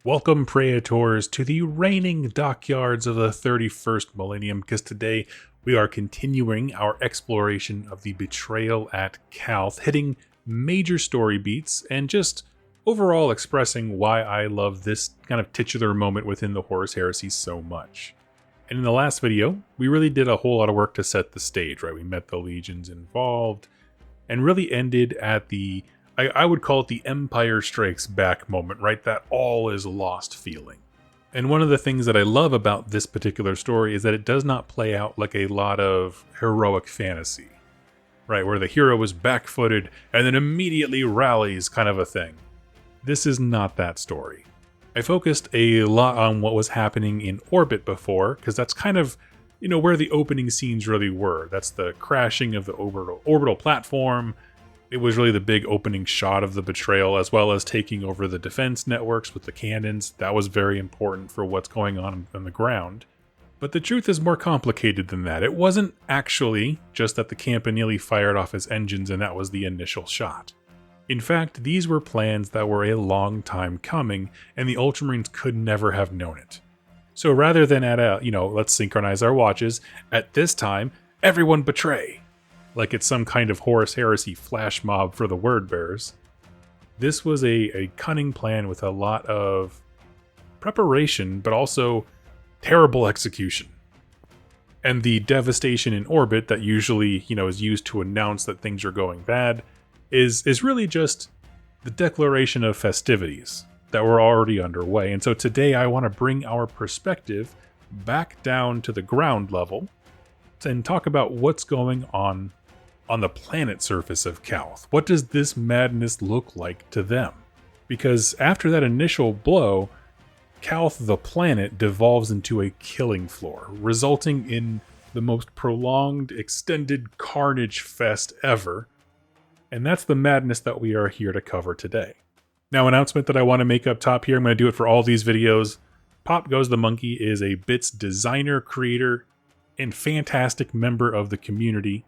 Welcome, Praetors, to the reigning dockyards of the 31st millennium, because today we are continuing our exploration of the betrayal at Calth, hitting major story beats and just overall expressing why I love this kind of titular moment within the Horus Heresy so much. And in the last video, we really did a whole lot of work to set the stage, right? We met the legions involved and really ended at the I would call it the Empire Strikes Back moment, right? That all is lost feeling. And one of the things that I love about this particular story is that it does not play out like a lot of heroic fantasy, right? Where the hero is back-footed and then immediately rallies kind of a thing. This is not that story. I focused a lot on what was happening in orbit before, because that's kind of, where the opening scenes really were. That's the crashing of the orbital platform. It was really the big opening shot of the betrayal, as well as taking over the defense networks with the cannons. That was very important for what's going on the ground. But the truth is more complicated than that. It wasn't actually just that the Campanile fired off his engines and that was the initial shot. In fact, these were plans that were a long time coming, and the Ultramarines could never have known it. So rather than let's synchronize our watches, at this time, everyone betray, like it's some kind of Horus Heresy flash mob for the word bearers. This was a cunning plan with a lot of preparation, but also terrible execution. And the devastation in orbit that usually, is used to announce that things are going bad is really just the declaration of festivities that were already underway. And so today I want to bring our perspective back down to the ground level and talk about what's going on the planet surface of Calth. What does this madness look like to them? Because after that initial blow, Calth the planet devolves into a killing floor, resulting in the most prolonged, extended carnage fest ever. And that's the madness that we are here to cover today. Now, announcement that I want to make up top here, I'm going to do it for all these videos. Pop Goes the Monkey is a bits designer, creator, and fantastic member of the community.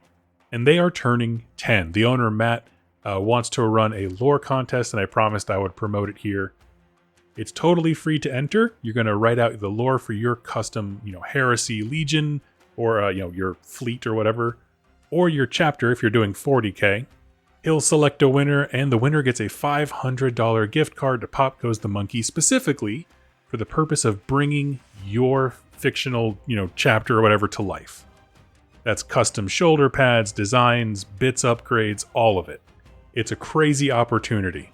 And they are turning 10. The owner, Matt, wants to run a lore contest, and I promised I would promote it here. It's totally free to enter. You're going to write out the lore for your custom, Heresy Legion, or, your fleet or whatever, or your chapter if you're doing 40K. He'll select a winner, and the winner gets a $500 gift card to Pop Goes the Monkey, specifically for the purpose of bringing your fictional, chapter or whatever to life. That's custom shoulder pads, designs, bits upgrades, all of it. It's a crazy opportunity.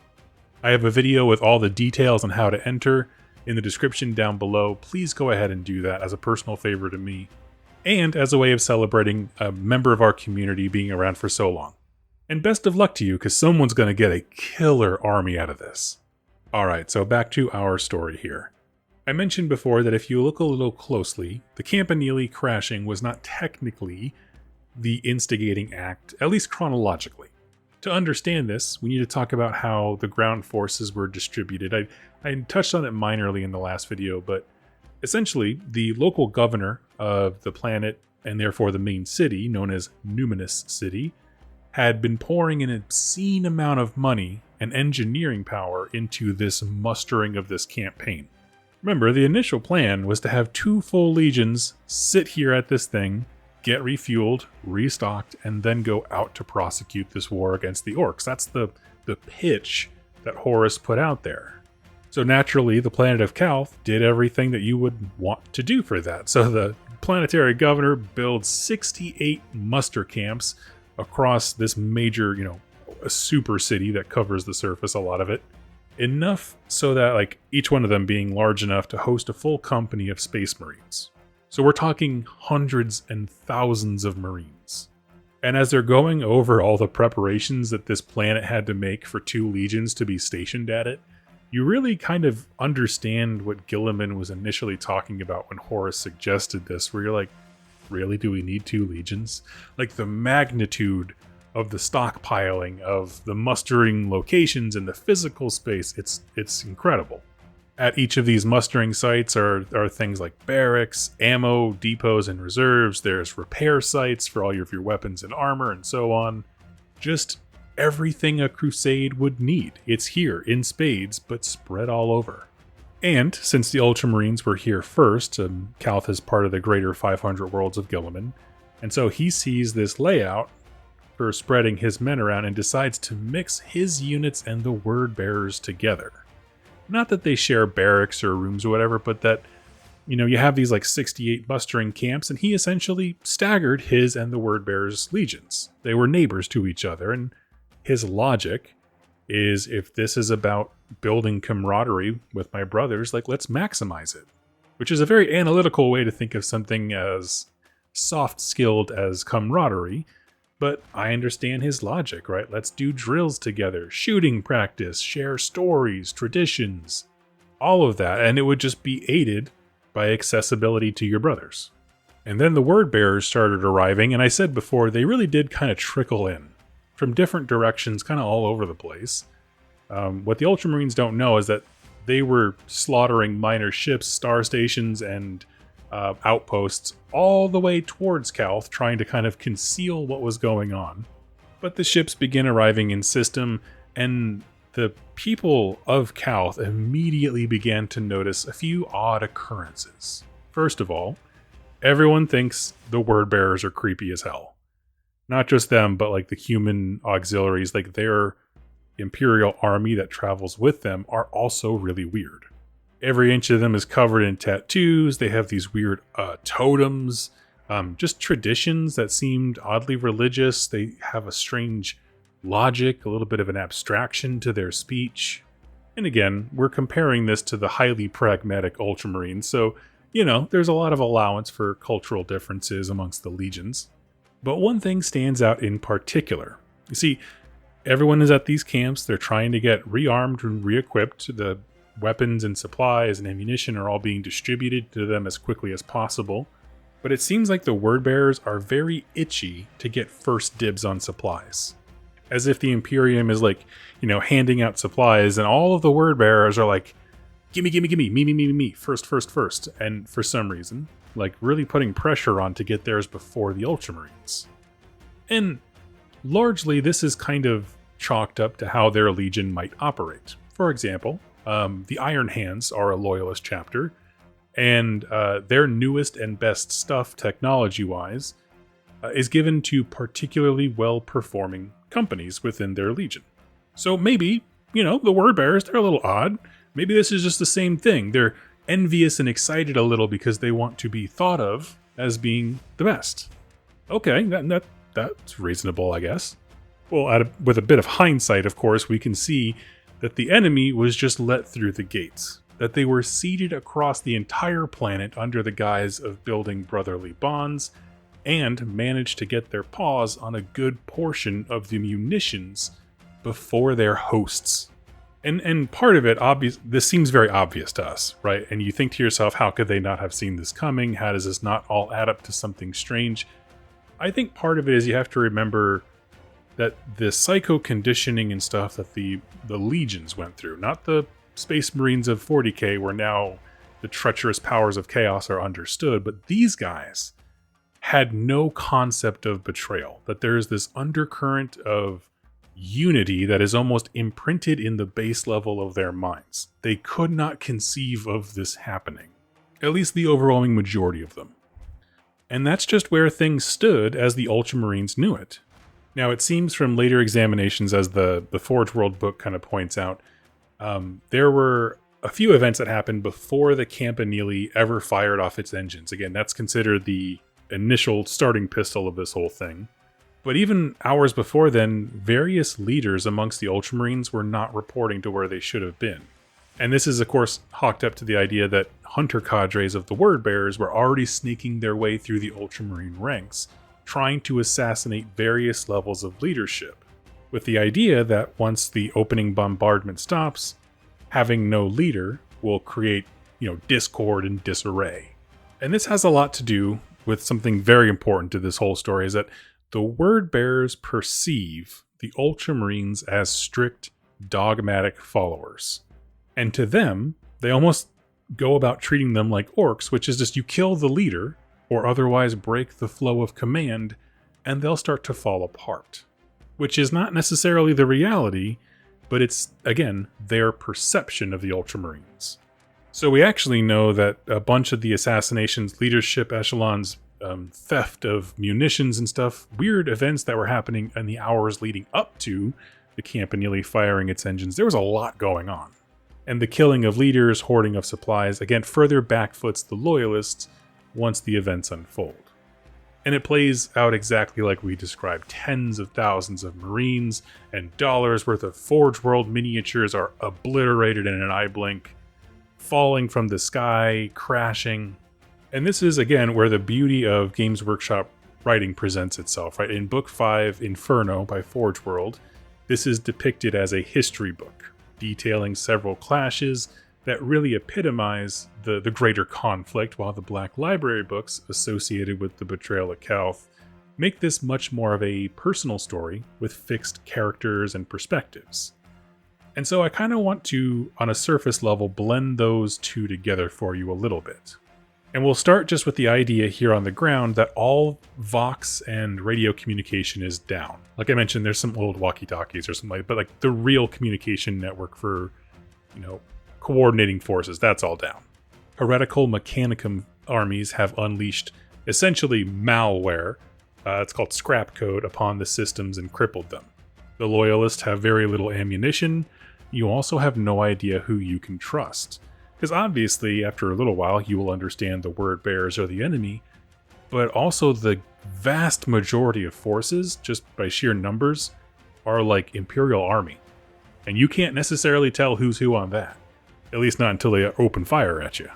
I have a video with all the details on how to enter in the description down below. Please go ahead and do that as a personal favor to me, and as a way of celebrating a member of our community being around for so long. And best of luck to you, because someone's going to get a killer army out of this. Alright, so back to our story here. I mentioned before that if you look a little closely, the Campanile crashing was not technically the instigating act, at least chronologically. To understand this, we need to talk about how the ground forces were distributed. I touched on it minorly in the last video, but essentially the local governor of the planet, and therefore the main city, known as Numinous City, had been pouring an obscene amount of money and engineering power into this mustering of this campaign. Remember, the initial plan was to have 2 full legions sit here at this thing, get refueled, restocked, and then go out to prosecute this war against the orcs. That's the pitch that Horus put out there. So naturally, the planet of Calth did everything that you would want to do for that. So the planetary governor builds 68 muster camps across this major, a super city that covers the surface, a lot of it. Enough so that each one of them being large enough to host a full company of space marines. So we're talking hundreds and thousands of marines. And as they're going over all the preparations that this planet had to make for 2 legions to be stationed at it, you really kind of understand what Gilliman was initially talking about when Horus suggested this, where you're like, really, do we need 2 legions? The magnitude of the stockpiling, of the mustering locations and the physical space, it's incredible. At each of these mustering sites are things like barracks, ammo, depots, and reserves. There's repair sites for all of your weapons and armor and so on. Just everything a crusade would need. It's here in spades, but spread all over. And since the Ultramarines were here first, Calth is part of the greater 500 worlds of Guilliman, and so he sees this layout for spreading his men around and decides to mix his units and the word bearers together. Not that they share barracks or rooms or whatever, but that, you have these like 68 mustering camps, and he essentially staggered his and the word bearers' legions. They were neighbors to each other, and his logic is, if this is about building camaraderie with my brothers, like, let's maximize it. Which is a very analytical way to think of something as soft-skilled as camaraderie, but I understand his logic, right? Let's do drills together, shooting practice, share stories, traditions, all of that, and it would just be aided by accessibility to your brothers. And then the word bearers started arriving, and I said before, they really did kind of trickle in from different directions, kind of all over the place. What the Ultramarines don't know is that they were slaughtering minor ships, star stations, and outposts all the way towards Calth, trying to kind of conceal what was going on. But the ships begin arriving in system, and the people of Calth immediately began to notice a few odd occurrences. First of all, everyone thinks the word bearers are creepy as hell. Not just them, but like the human auxiliaries, like their Imperial army that travels with them, are also really weird. Every inch of them is covered in tattoos. They have these weird totems, just traditions that seemed oddly religious. They have a strange logic, a little bit of an abstraction to their speech. And again, we're comparing this to the highly pragmatic Ultramarines, so, there's a lot of allowance for cultural differences amongst the legions. But one thing stands out in particular. You see, everyone is at these camps. They're trying to get rearmed and re-equipped. The weapons and supplies and ammunition are all being distributed to them as quickly as possible. But it seems like the word bearers are very itchy to get first dibs on supplies. As if the Imperium is like, handing out supplies, and all of the word bearers are like, gimme, me, first. And for some reason, like really putting pressure on to get theirs before the Ultramarines. And largely, this is kind of chalked up to how their legion might operate. For example, the Iron Hands are a loyalist chapter, and their newest and best stuff, technology-wise, is given to particularly well-performing companies within their legion. So maybe, the word bearers, they're a little odd. Maybe this is just the same thing. They're envious and excited a little because they want to be thought of as being the best. Okay, that's reasonable, I guess. Well, with a bit of hindsight, of course, we can see that the enemy was just let through the gates, that they were seeded across the entire planet under the guise of building brotherly bonds, and managed to get their paws on a good portion of the munitions before their hosts. And part of it, this seems very obvious to us, right? And you think to yourself, how could they not have seen this coming? How does this not all add up to something strange? I think part of it is you have to remember that the psycho conditioning and stuff that the legions went through, not the Space Marines of 40k, where now the treacherous powers of chaos are understood, but these guys had no concept of betrayal, that there's this undercurrent of unity that is almost imprinted in the base level of their minds. They could not conceive of this happening, at least the overwhelming majority of them. And that's just where things stood as the Ultramarines knew it. Now, it seems from later examinations, as the Forge World book kind of points out, there were a few events that happened before the Campanile ever fired off its engines. Again, that's considered the initial starting pistol of this whole thing. But even hours before then, various leaders amongst the Ultramarines were not reporting to where they should have been. And this is, of course, hawked up to the idea that hunter cadres of the word bearers were already sneaking their way through the Ultramarine ranks, trying to assassinate various levels of leadership, with the idea that once the opening bombardment stops, having no leader will create, discord and disarray. And this has a lot to do with something very important to this whole story, is that the word bearers perceive the Ultramarines as strict, dogmatic followers. And to them, they almost go about treating them like orcs, which is just you kill the leader, or otherwise break the flow of command, and they'll start to fall apart. Which is not necessarily the reality, but it's, again, their perception of the Ultramarines. So we actually know that a bunch of the assassinations, leadership echelons, theft of munitions and stuff, weird events that were happening in the hours leading up to the Campanile firing its engines, there was a lot going on. And the killing of leaders, hoarding of supplies, again, further backfoots the loyalists once the events unfold. And it plays out exactly like we described. Tens of thousands of Marines and dollars worth of Forge World miniatures are obliterated in an eye blink, falling from the sky, crashing. And this is, again, where the beauty of Games Workshop writing presents itself, right? In Book 5, Inferno by Forge World, this is depicted as a history book, detailing several clashes that really epitomize the greater conflict, while the Black Library books associated with the betrayal at Calth make this much more of a personal story with fixed characters and perspectives. And so I kind of want to, on a surface level, blend those two together for you a little bit. And we'll start just with the idea here on the ground that all Vox and radio communication is down. Like I mentioned, there's some old walkie-talkies or something, but like the real communication network for, coordinating forces, that's all down. Heretical Mechanicum armies have unleashed essentially malware, it's called scrap code, upon the systems and crippled them. The Loyalists have very little ammunition. You also have no idea who you can trust. Because obviously, after a little while, you will understand the word bearers are the enemy, but also the vast majority of forces, just by sheer numbers, are like Imperial Army. And you can't necessarily tell who's who on that. At least not until they open fire at you.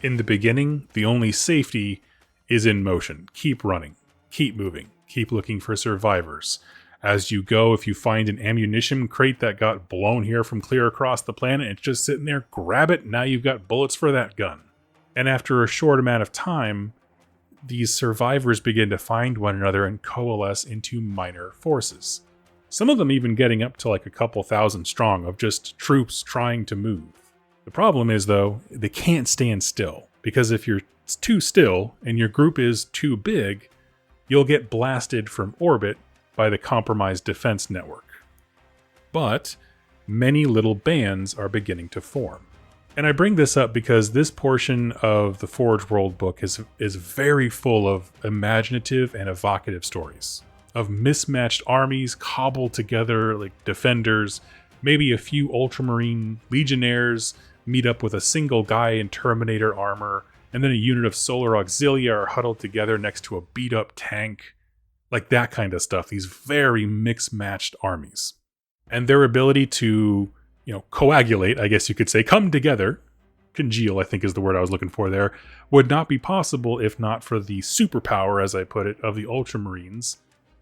In the beginning, the only safety is in motion. Keep running. Keep moving. Keep looking for survivors. As you go, if you find an ammunition crate that got blown here from clear across the planet, it's just sitting there, grab it, now you've got bullets for that gun. And after a short amount of time, these survivors begin to find one another and coalesce into minor forces. Some of them even getting up to like a couple thousand strong of just troops trying to move. The problem is, though, they can't stand still, because if you're too still and your group is too big, you'll get blasted from orbit by the compromised defense network. But many little bands are beginning to form. And I bring this up because this portion of the Forge World book is very full of imaginative and evocative stories, of mismatched armies cobbled together like defenders, maybe a few Ultramarine legionnaires meet up with a single guy in Terminator armor, and then a unit of Solar Auxilia are huddled together next to a beat-up tank. Like that kind of stuff, these very mix-matched armies. And their ability to, coagulate, I guess you could say, come together, congeal, I think is the word I was looking for there, would not be possible if not for the superpower, as I put it, of the Ultramarines,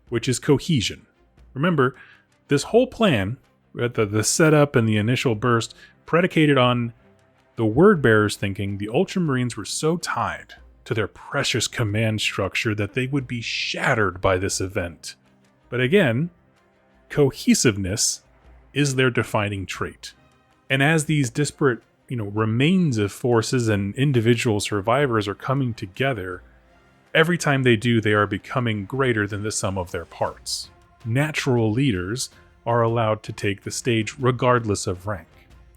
which is cohesion. Remember, this whole plan, the setup and the initial burst, predicated on the word bearers thinking the Ultramarines were so tied to their precious command structure that they would be shattered by this event. But again, cohesiveness is their defining trait. And as these disparate, remains of forces and individual survivors are coming together, every time they do, they are becoming greater than the sum of their parts. Natural leaders are allowed to take the stage regardless of rank.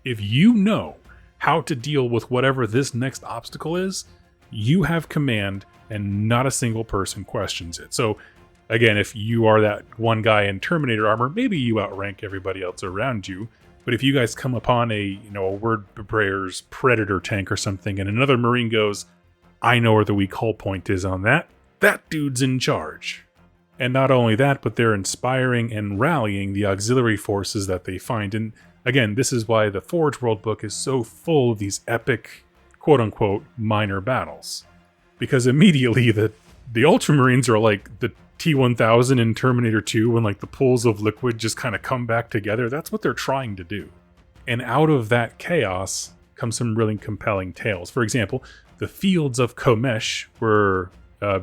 If you know how to deal with whatever this next obstacle is, you have command and not a single person questions it. So again, if you are that one guy in Terminator armor, maybe you outrank everybody else around you. But if you guys come upon a word betrayer's Predator tank or something, and another Marine goes, I know where the weak hull point is on that, that dude's in charge. And not only that, but they're inspiring and rallying the auxiliary forces that they find. And again, this is why the Forge World book is so full of these epic, quote-unquote, minor battles. Because immediately the Ultramarines are like the T-1000 in Terminator 2 when like the pools of liquid just kind of come back together. That's what they're trying to do. And out of that chaos comes some really compelling tales. For example, the fields of Komesh were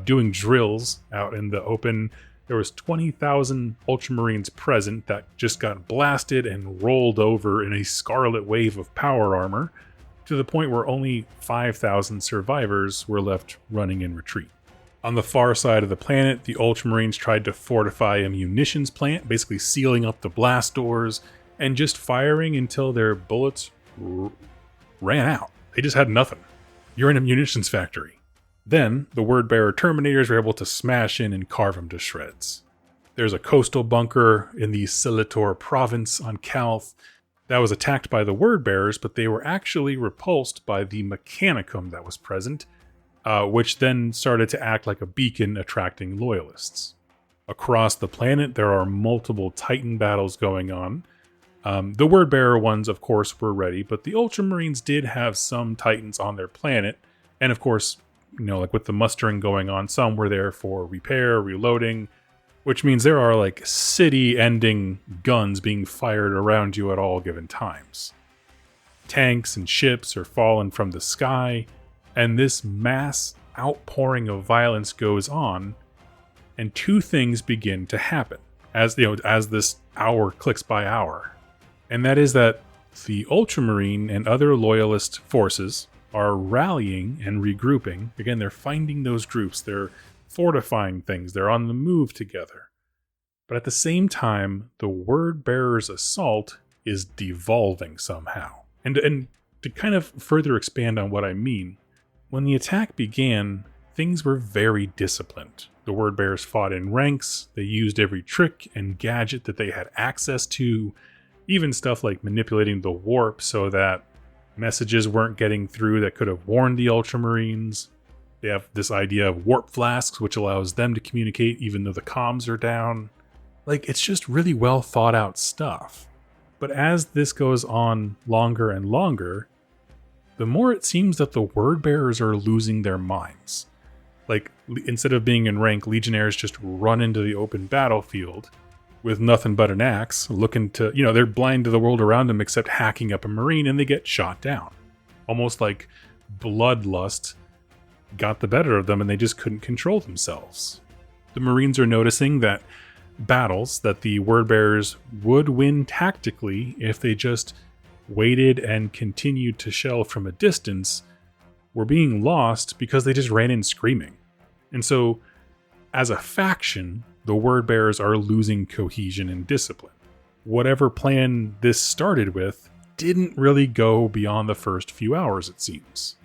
doing drills out in the open. There was 20,000 Ultramarines present that just got blasted and rolled over in a scarlet wave of power armor, to the point where only 5,000 survivors were left running in retreat. On the far side of the planet, the Ultramarines tried to fortify a munitions plant, basically sealing up the blast doors and just firing until their bullets ran out. They just had nothing. You're in a munitions factory. Then, the word-bearer Terminators were able to smash in and carve them to shreds. There's a coastal bunker in the Silitor province on Calth that was attacked by the word-bearers, but they were actually repulsed by the Mechanicum that was present, which then started to act like a beacon attracting loyalists. Across the planet, there are multiple Titan battles going on. The word-bearer ones, of course, were ready, but the Ultramarines did have some Titans on their planet, and of course, like with the mustering going on, some were there for repair, reloading, which means there are like city-ending guns being fired around you at all given times. Tanks and ships are falling from the sky, and this mass outpouring of violence goes on, and two things begin to happen as this hour clicks by hour. And that is that the Ultramarine and other loyalist forces are rallying and regrouping. Again, they're finding those groups, they're fortifying things, they're on the move together. But at the same time, the word-bearer's assault is devolving somehow. And to kind of further expand on what I mean, when the attack began, things were very disciplined. The word-bearers fought in ranks, they used every trick and gadget that they had access to, even stuff like manipulating the warp so that messages weren't getting through that could have warned the Ultramarines. They have this idea of warp flasks, which allows them to communicate even though the comms are down. Like, it's just really well thought out stuff. But as this goes on longer and longer, the more it seems that the word-bearers are losing their minds. Like, instead of being in rank, legionnaires just run into the open battlefield with nothing but an axe, looking to, they're blind to the world around them except hacking up a marine, and they get shot down. Almost like bloodlust got the better of them and they just couldn't control themselves. The Marines are noticing that battles that the word-bearers would win tactically if they just waited and continued to shell from a distance were being lost because they just ran in screaming. And so, as a faction, the word-bearers are losing cohesion and discipline. Whatever plan this started with didn't really go beyond the first few hours, it seems.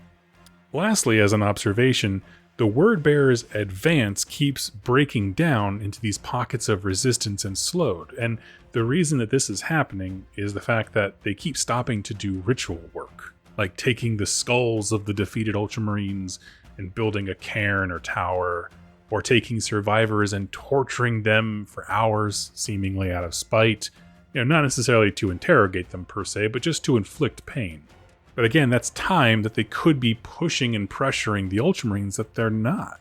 Lastly, as an observation, the word-bearers' advance keeps breaking down into these pockets of resistance and slowed, and the reason that this is happening is the fact that they keep stopping to do ritual work, like taking the skulls of the defeated Ultramarines and building a cairn or tower, or taking survivors and torturing them for hours, seemingly out of spite, not necessarily to interrogate them per se, but just to inflict pain. But again, that's time that they could be pushing and pressuring the Ultramarines that they're not.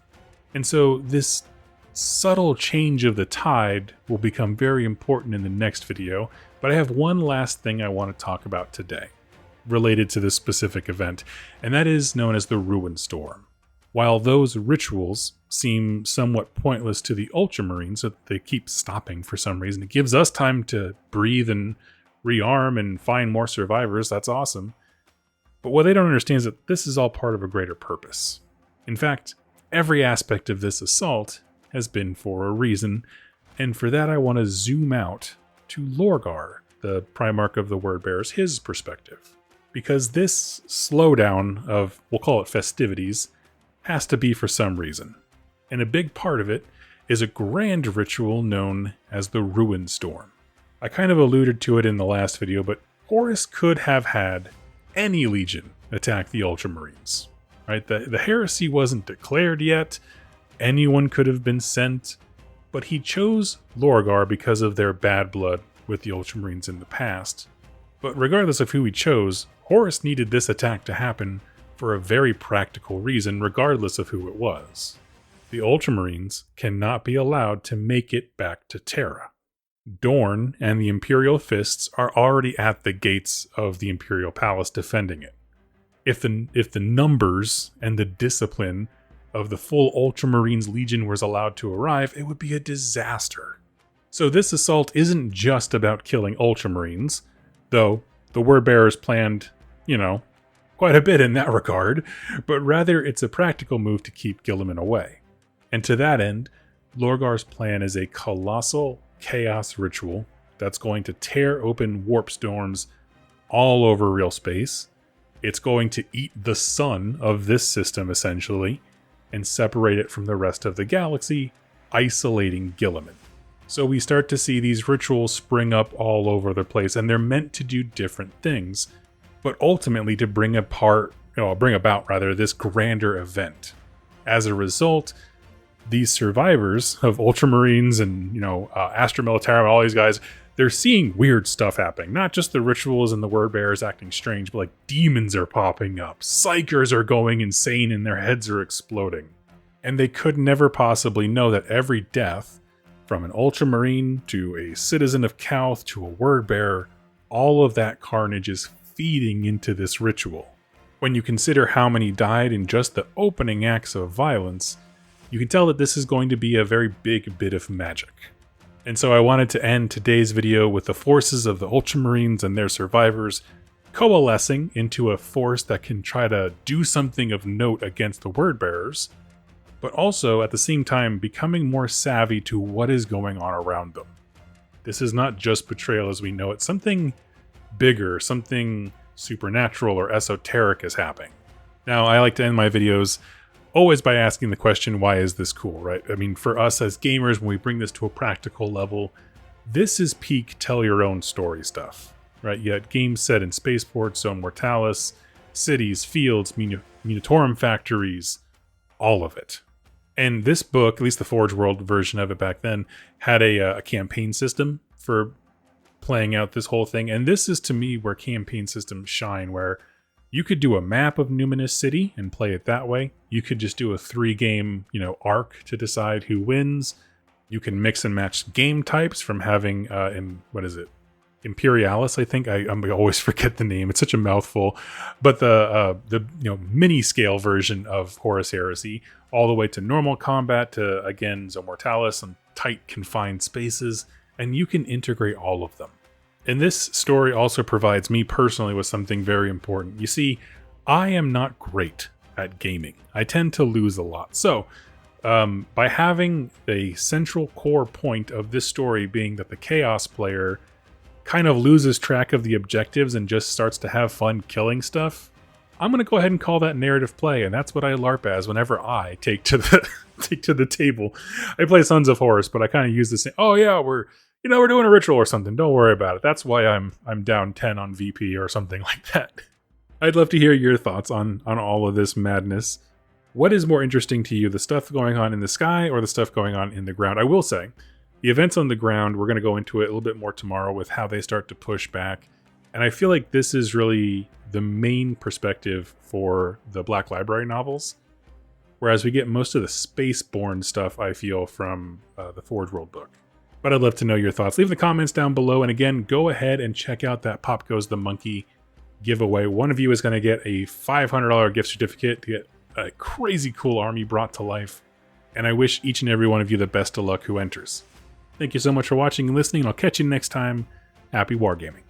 And so this subtle change of the tide will become very important in the next video, but I have one last thing I want to talk about today, related to this specific event, and that is known as the Ruinstorm. While those rituals seem somewhat pointless to the Ultramarines, so they keep stopping for some reason, it gives us time to breathe and rearm and find more survivors, that's awesome. But what they don't understand is that this is all part of a greater purpose. In fact, every aspect of this assault has been for a reason, and for that I want to zoom out to Lorgar, the Primarch of the Wordbearers, his perspective. Because this slowdown of, we'll call it festivities, has to be for some reason. And a big part of it is a grand ritual known as the Ruinstorm. I kind of alluded to it in the last video, but Horus could have had any legion attack the Ultramarines. Right? The heresy wasn't declared yet, anyone could have been sent, but he chose Lorgar because of their bad blood with the Ultramarines in the past. But regardless of who he chose, Horus needed this attack to happen for a very practical reason, regardless of who it was. The Ultramarines cannot be allowed to make it back to Terra. Dorn and the Imperial Fists are already at the gates of the Imperial Palace defending it. If the numbers and the discipline of the full Ultramarines Legion was allowed to arrive, it would be a disaster. So this assault isn't just about killing Ultramarines, though the Wordbearers planned, quite a bit in that regard, but rather it's a practical move to keep Guilliman away. And to that end, Lorgar's plan is a colossal chaos ritual that's going to tear open warp storms all over real space. It's going to eat the sun of this system, essentially, and separate it from the rest of the galaxy, isolating Guilliman. So we start to see these rituals spring up all over the place, and they're meant to do different things, but ultimately to bring about this grander event. As a result, these survivors of Ultramarines and, Astra Militarum, all these guys, they're seeing weird stuff happening. Not just the rituals and the word bearers acting strange, but like demons are popping up. Psychers are going insane and their heads are exploding. And they could never possibly know that every death, from an Ultramarine to a citizen of Calth to a word bearer, all of that carnage is feeding into this ritual. When you consider how many died in just the opening acts of violence, you can tell that this is going to be a very big bit of magic. And so I wanted to end today's video with the forces of the Ultramarines and their survivors coalescing into a force that can try to do something of note against the word bearers, but also at the same time becoming more savvy to what is going on around them. This is not just betrayal as we know it. Something bigger, something supernatural or esoteric is happening. Now, I like to end my videos always by asking the question, why is this cool, right? I mean, for us as gamers, when we bring this to a practical level, this is peak tell your own story stuff, right? You had games set in spaceports, Zone Mortalis, cities, fields, Munitorum factories, all of it. And this book, at least the Forge World version of it back then, had a campaign system for playing out this whole thing. And this is, to me, where campaign systems shine, where you could do a map of Numinous City and play it that way. You could just do a 3-game, arc to decide who wins. You can mix and match game types from having, Imperialis, I think. I always forget the name. It's such a mouthful. But the mini scale version of Horus Heresy, all the way to normal combat to, again, Zone Mortalis and tight confined spaces, and you can integrate all of them. And this story also provides me personally with something very important. You see, I am not great at gaming. I tend to lose a lot. So, by having a central core point of this story being that the Chaos player kind of loses track of the objectives and just starts to have fun killing stuff, I'm going to go ahead and call that narrative play, and that's what I LARP as whenever I take to the table. I play Sons of Horus, but I kind of use the same, oh yeah, we're doing a ritual or something. Don't worry about it. That's why I'm down 10 on VP or something like that. I'd love to hear your thoughts on all of this madness. What is more interesting to you, the stuff going on in the sky or the stuff going on in the ground? I will say, the events on the ground, we're going to go into it a little bit more tomorrow with how they start to push back. And I feel like this is really the main perspective for the Black Library novels. Whereas we get most of the spaceborne stuff, I feel, from the Forge World book. But I'd love to know your thoughts. Leave the comments down below. And again, go ahead and check out that Pop Goes the Monkey giveaway. One of you is going to get a $500 gift certificate to get a crazy cool army brought to life. And I wish each and every one of you the best of luck who enters. Thank you so much for watching and listening. I'll catch you next time. Happy wargaming.